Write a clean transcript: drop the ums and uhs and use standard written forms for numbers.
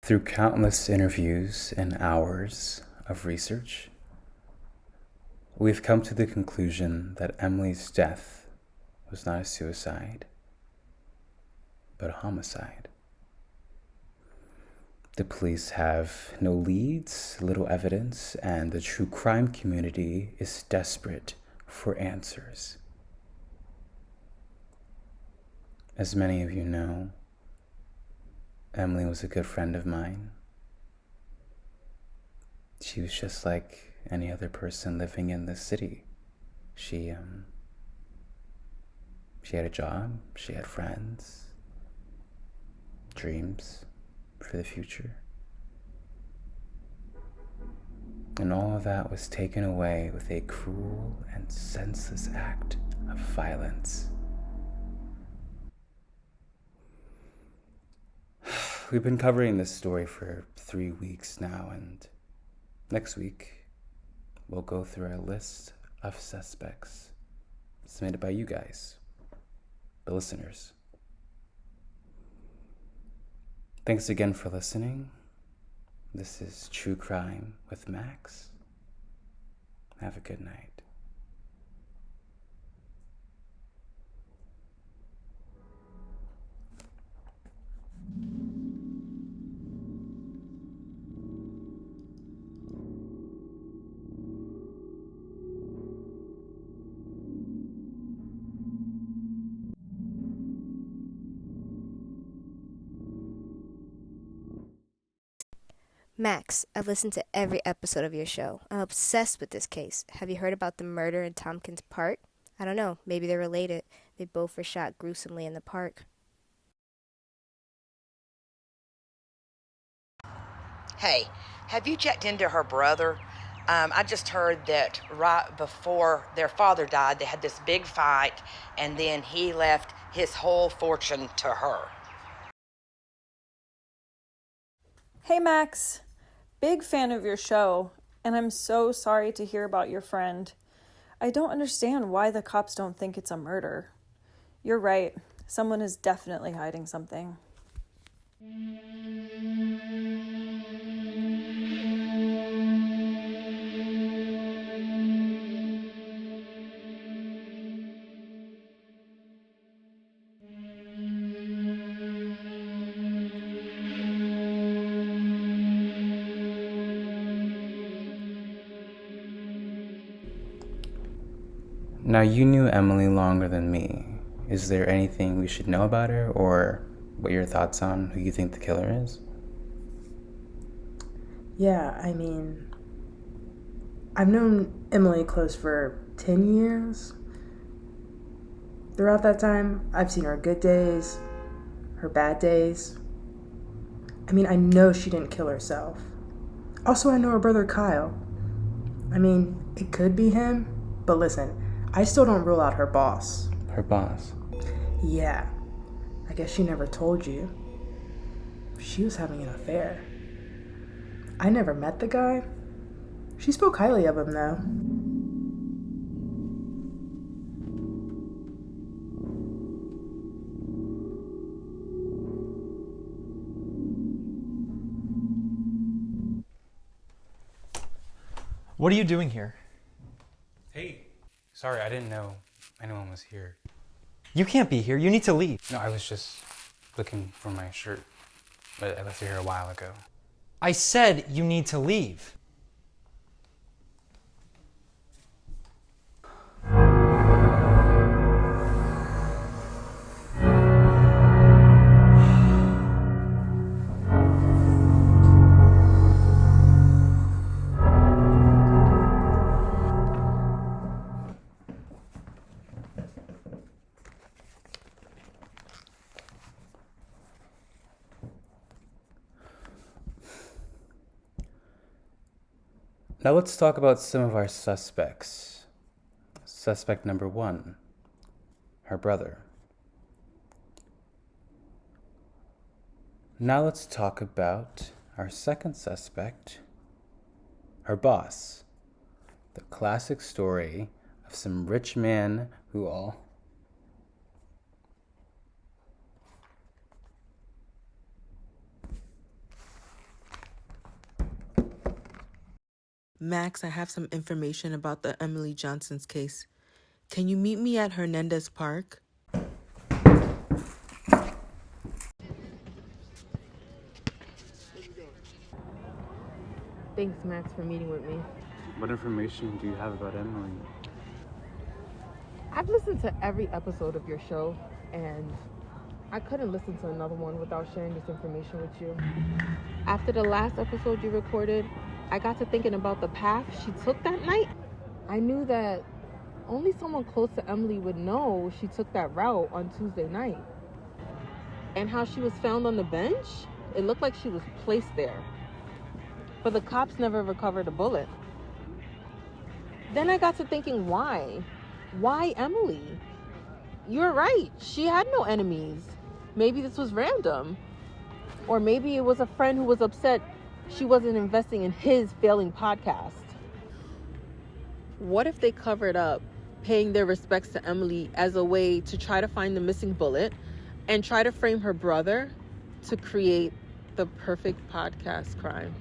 Through countless interviews and hours of research, we've come to the conclusion that Emily's death was not a suicide, but a homicide. The police have no leads, little evidence, and the true crime community is desperate for answers. As many of you know, Emily was a good friend of mine. She was just like any other person living in this city. She had a job, she had friends, dreams for the future. And all of that was taken away with a cruel and senseless act of violence. We've been covering this story for 3 weeks now, and next week we'll go through our list of suspects submitted by you guys, the listeners. Thanks again for listening. This is True Crime with Max. Have a good night. Max, I've listened to every episode of your show. I'm obsessed with this case. Have you heard about the murder in Tompkins Park? I don't know. Maybe they're related. They both were shot gruesomely in the park. Hey, have you checked into her brother? I just heard that right before their father died, they had this big fight, and then he left his whole fortune to her. Hey Max, big fan of your show, and I'm so sorry to hear about your friend. I don't understand why the cops don't think it's a murder. You're right, someone is definitely hiding something. Now, you knew Emily longer than me. Is there anything we should know about her, or what your thoughts on who you think the killer is? Yeah, I've known Emily close for 10 years. Throughout that time, I've seen her good days, her bad days. I know she didn't kill herself. Also, I know her brother Kyle. It could be him, but listen, I still don't rule out her boss. Her boss? Yeah, I guess she never told you. She was having an affair. I never met the guy. She spoke highly of him, though. What are you doing here? Hey, sorry, I didn't know anyone was here. You can't be here. You need to leave. No, I was just looking for my shirt, but I left it here a while ago. I said you need to leave. Now let's talk about some of our suspects. Suspect number 1, her brother. Now let's talk about our second suspect, her boss. The classic story of some rich man who all... Max, I have some information about the Emily Johnson's case. Can you meet me at Hernandez Park? Thanks, Max, for meeting with me. What information do you have about Emily? I've listened to every episode of your show, and I couldn't listen to another one without sharing this information with you. After the last episode you recorded, I got to thinking about the path she took that night. I knew that only someone close to Emily would know she took that route on Tuesday night. And how she was found on the bench, it looked like she was placed there. But the cops never recovered a bullet. Then I got to thinking, why? Why Emily? You're right, she had no enemies. Maybe this was random. Or maybe it was a friend who was upset she wasn't investing in his failing podcast. What if they covered up paying their respects to Emily as a way to try to find the missing bullet and try to frame her brother to create the perfect podcast crime?